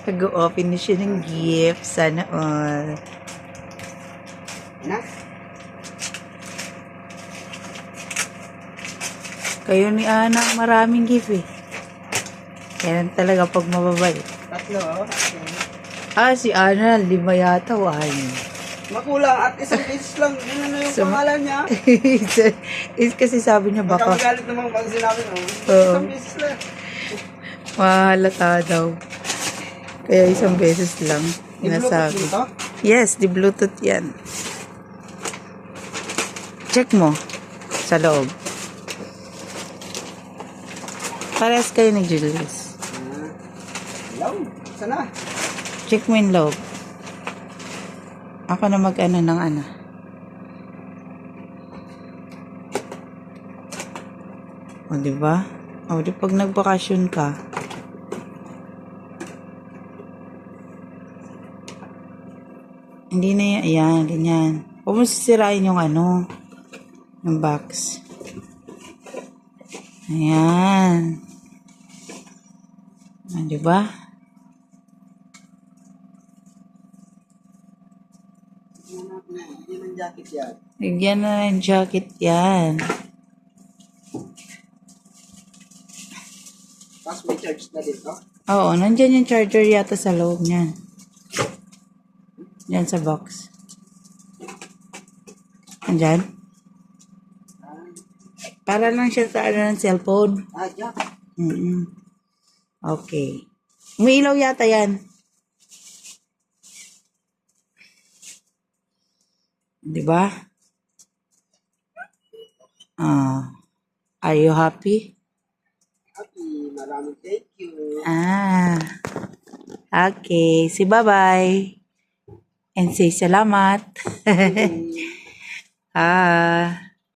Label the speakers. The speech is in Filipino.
Speaker 1: Nag-open na siya ng gift. Sana all.
Speaker 2: Na?
Speaker 1: Kayo ni Ana, maraming gift eh. Yan talaga pag mababay.
Speaker 2: Tatlo, oh.
Speaker 1: Si Ana, 5 yata o 6.
Speaker 2: Makulang at isang beses lang. Yun na yung
Speaker 1: So,
Speaker 2: pangalan niya.
Speaker 1: is kasi sabi niya baka
Speaker 2: Magkagalit naman pag sinabi, no?
Speaker 1: Oo.
Speaker 2: Isang beses lang.
Speaker 1: mahalata daw. Kaya isang beses lang
Speaker 2: I-bluetooth
Speaker 1: nasabi.
Speaker 2: dito?
Speaker 1: Yes, di Bluetooth yan. Check mo sa loob. Parehas kayo nag-Julius.
Speaker 2: Hello? Sana?
Speaker 1: Check mo yung loob. Ako na mag-ano ng ano. O, diba? O, di pag nagbakasyon ka, hindi na yan. Ayan, ganyan. Huwag mo sisirain yung ano, yung box. Ayan. O, diba?
Speaker 2: Hindi ng jacket yan.
Speaker 1: Bigyan na ng jacket yan.
Speaker 2: Tapos may charge na dito.
Speaker 1: Oo, nandyan yung charger yata sa loob niyan. Yan sa box. Nandyan? Para lang siya sa ano ng cellphone.
Speaker 2: Jack.
Speaker 1: Okay. May ilaw yata yan. Diba? Are you happy?
Speaker 2: Happy. Maraming thank you.
Speaker 1: Okay. Say bye-bye. And say salamat.